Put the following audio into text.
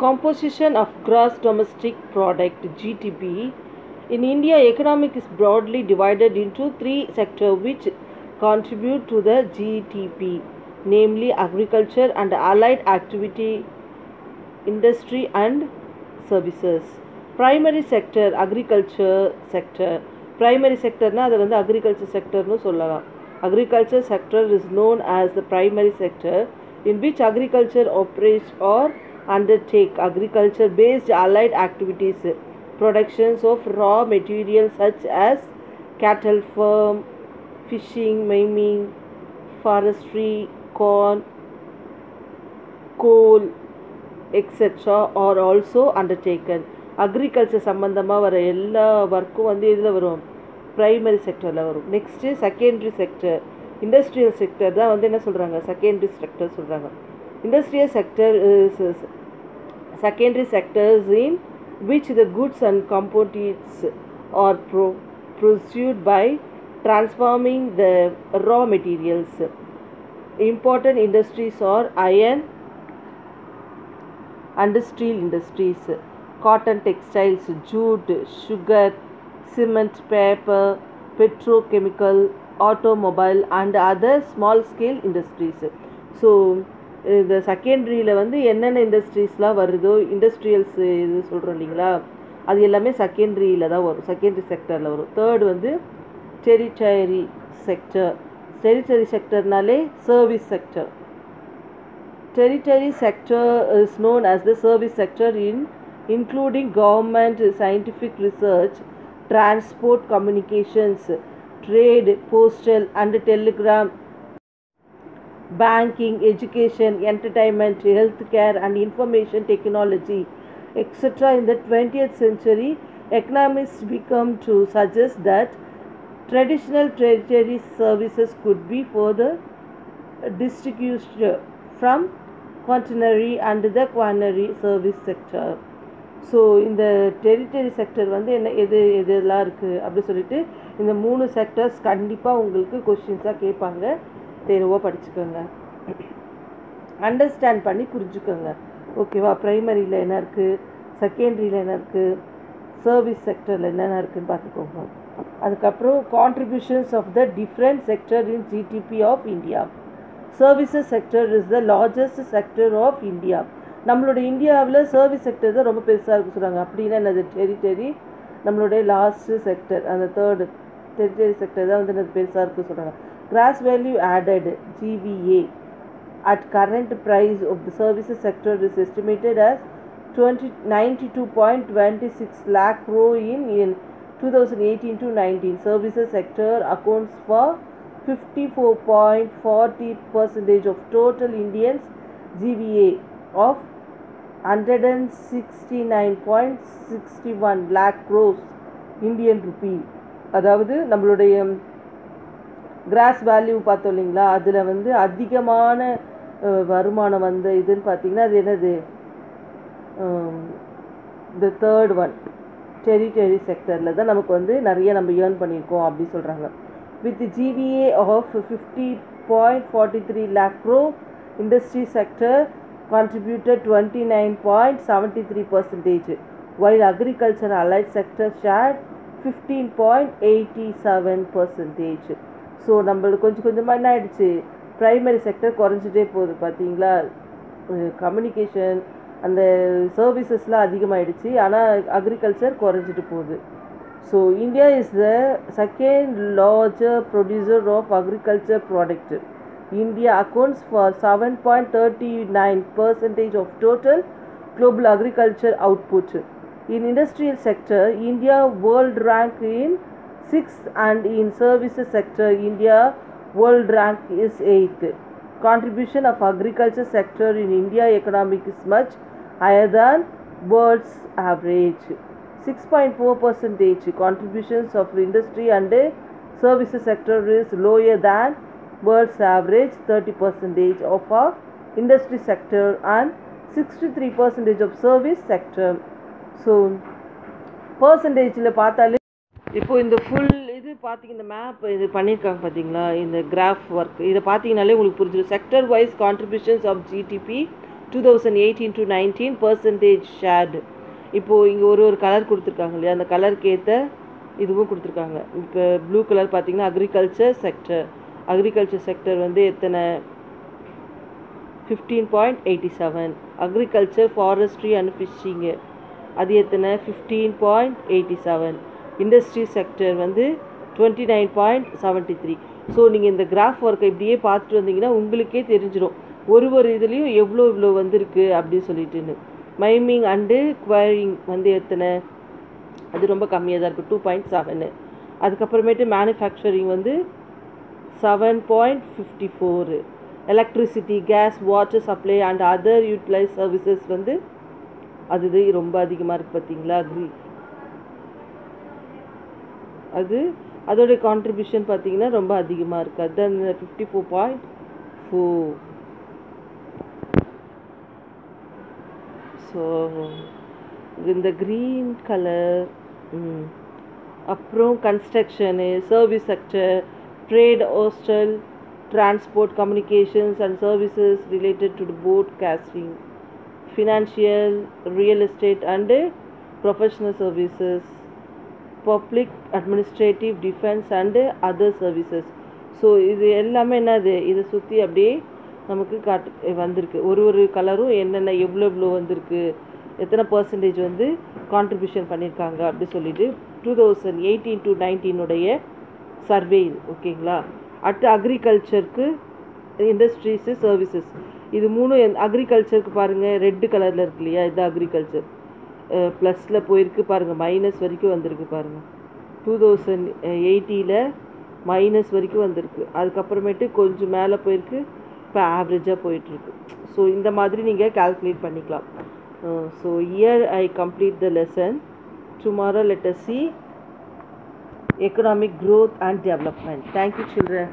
Composition of gross domestic product (GDP). In India, economic is broadly divided into three sectors which contribute to the GDP, namely agriculture and allied activity, industry and services. Primary sector, agriculture sector. Primary sector na அது வந்து agriculture sector னு சொல்லலாம். Agriculture sector is known as the primary sector in which agriculture operates or undertake agriculture based allied activities, productions of raw materials such as cattle farm, fishing, mining, forestry, corn, coal, etc. are also undertaken. Agriculture சம்பந்தமாக வர எல்லா ஒர்க்கும் வந்து இதில் வரும், primary செக்டரில் வரும். Next secondary sector, industrial sector தான் வந்து என்ன சொல்கிறாங்க, செகண்டரி செக்டர் சொல்கிறாங்க. Industrial sector secondary sectors in which the goods and commodities are pursued by transforming the raw materials. Important industries are iron and steel industries, cotton, textiles, jute, sugar, cement, paper, petrochemical, automobile and other small scale industries. So இந்த செகண்டரியில் வந்து என்னென்ன இண்டஸ்ட்ரீஸ்லாம் வருதோ, industrials இது சொல்கிறோம் இல்லைங்களா, அது எல்லாமே செகண்டரியில் தான் வரும், செகண்டரி செக்டரில் வரும். தேர்டு வந்து டெரிட்டரி செக்டர். டெரிட்டரி செக்டர்னாலே service sector. Territory sector is known as the service sector including government, scientific research, transport, communications, trade, postal and telegram, banking, education, entertainment, healthcare and information technology, etc. In the 20th century, economists become to suggest that traditional tertiary services could be further distinguished from quaternary and the quaternary service sector. So இந்த territory sector வந்து என்ன எதெல்லாம் இருக்குது அப்படி சொல்லிட்டு இந்த 3 sectors கண்டிப்பாக உங்களுக்கு கொஸ்டின்ஸாக கேட்பாங்க. தெளிவாக படிச்சுக்கோங்க, அண்டர்ஸ்டாண்ட் பண்ணி புரிஞ்சுக்கோங்க. ஓகேவா? ப்ரைமரியில் என்ன இருக்குது, செகண்டரியில் என்ன இருக்குது, சர்வீஸ் செக்டரில் என்னென்ன இருக்குதுன்னு பார்த்துக்கோங்க. அதுக்கப்புறம் contributions of the different sector in GDP of India. Services sector is the largest sector of India. நம்மளோட இந்தியாவில் சர்வீஸ் செக்டர் தான் ரொம்ப பெருசாக இருக்குது சொல்கிறாங்க. அப்படின்னா என்னது, டெரிட்டரி நம்மளுடைய லாஸ்ட்டு செக்டர், அந்த தேர்டு டெரிட்டரி செக்டர் தான் வந்து என்னது பெருசாக இருக்குது சொல்கிறாங்க. Gross value added GVA at current price of the services sector is estimated as 92.26 lakh crore in 2018 to 19. Services sector accounts for 54.40% of total Indians GVA of 169.61 lakh crores Indian rupee. அதாவது நம்மளுடைய cross value பார்த்தோம் இல்லைங்களா, அதில் வந்து அதிகமான வருமானம் வந்து இதுன்னு பார்த்தீங்கன்னா அது என்னது, த தேர்ட் ஒன் டெரிட்டரி செக்டரில் தான் நமக்கு வந்து நிறைய நம்ம ஏர்ன் பண்ணியிருக்கோம் அப்படி சொல்கிறாங்க. With GVA of 50.43 lakh crore, industry sector contributed 29.73%, while agriculture allied sector shared 15.87%. So நம்மளுக்கு கொஞ்சம் கொஞ்சமாக என்ன ஆகிடுச்சு, ப்ரைமரி செக்டர் குறைஞ்சிட்டே போகுது பார்த்தீங்களா. கம்யூனிகேஷன் அந்த சர்வீசஸ்லாம் அதிகமாகிடுச்சு, ஆனால் அக்ரிகல்ச்சர் குறைஞ்சிட்டு போகுது. So India is the second larger producer of agriculture product. India accounts for 7.39% of total global agriculture output. In industrial sector, India world rank in 6th and in services sector, India world rank is 8th. Contribution of agriculture sector in India economic is much higher than world's average. 6.4% contributions of industry and services sector is lower than world's average 30% of our industry sector and 63% of service sector. So percentageல பார்த்தாலே இப்போ இந்த full இது பார்த்தீங்க, இந்த map இது பண்ணியிருக்காங்க பார்த்தீங்களா, இந்த கிராஃப் ஒர்க் இதை பார்த்தீங்கனாலே உங்களுக்கு புரிஞ்சிடும். Sector wise contributions of GDP 2018 to 19 percentage shared. இப்போது இங்கே ஒரு கலர் கொடுத்துருக்காங்க இல்லையா, அந்த கலருக்கு ஏற்ற இதுவும் கொடுத்துருக்காங்க. இப்போ ப்ளூ கலர் பார்த்தீங்கன்னா அக்ரிகல்ச்சர் செக்டர் வந்து எத்தனை 15.87. அக்ரிகல்ச்சர் ஃபாரஸ்ட்ரி அண்ட் ஃபிஷ்ஷிங்கு அது எத்தனை 15.87. இண்டஸ்ட்ரி செக்டர் வந்து 29.73. ஸோ நீங்கள் இந்த கிராஃப் ஒர்க்கை இப்படியே பார்த்துட்டு வந்தீங்கன்னா உங்களுக்கே தெரிஞ்சிடும் ஒரு இதுலேயும் எவ்வளோ வந்திருக்கு அப்படின்னு சொல்லிட்டுன்னு. மைமிங் அண்டு குவரிங் வந்து எத்தனை, அது ரொம்ப கம்மியாக தான் இருக்குது 2.7. அதுக்கப்புறமேட்டு மேனுஃபேக்சரிங் வந்து 7.54. Electricity, gas, water supply and other utilise services வந்து அது ரொம்ப அதிகமாக இருக்குது பார்த்தீங்களா. அதோடைய கான்ட்ரிபியூஷன் பார்த்தீங்கன்னா ரொம்ப அதிகமாக இருக்குது. அதுதான் 54.4. ஸோ இந்த க்ரீன் கலர். அப்புறம் construction, service sector, trade, hostel, transport, communications and services related to the broadcasting, financial, real estate and professional services, public administrative, defense and other services. So இது எல்லாமே என்னது, இதை சுற்றி அப்படியே நமக்கு வந்திருக்கு. ஒரு கலரும் என்னென்ன எவ்வளோ வந்திருக்கு, எத்தனை பர்சன்டேஜ் வந்து கான்ட்ரிபியூஷன் பண்ணியிருக்காங்க அப்படி சொல்லிட்டு 2018 to 19 சர்வே. ஓகேங்களா. அடுத்து அக்ரிகல்ச்சருக்கு, இண்டஸ்ட்ரீஸு, சர்வீசஸ், இது மூணும். அக்ரிகல்ச்சருக்கு பாருங்கள் ரெட்டு கலரில் இருக்கு இல்லையா, இது அக்ரிகல்ச்சர் ப்ளஸில் போயிருக்கு பாருங்கள், மைனஸ் வரைக்கும் வந்திருக்கு பாருங்கள். 2080 மைனஸ் வரைக்கும் வந்திருக்கு. அதுக்கப்புறமேட்டு கொஞ்சம் மேலே போயிருக்கு, இப்போ ஆவரேஜாக போயிட்டுருக்கு. ஸோ இந்த மாதிரி நீங்கள் கால்குலேட் பண்ணிக்கலாம். So year I complete the lesson. Tomorrow let us see economic growth and development. Thank you, children.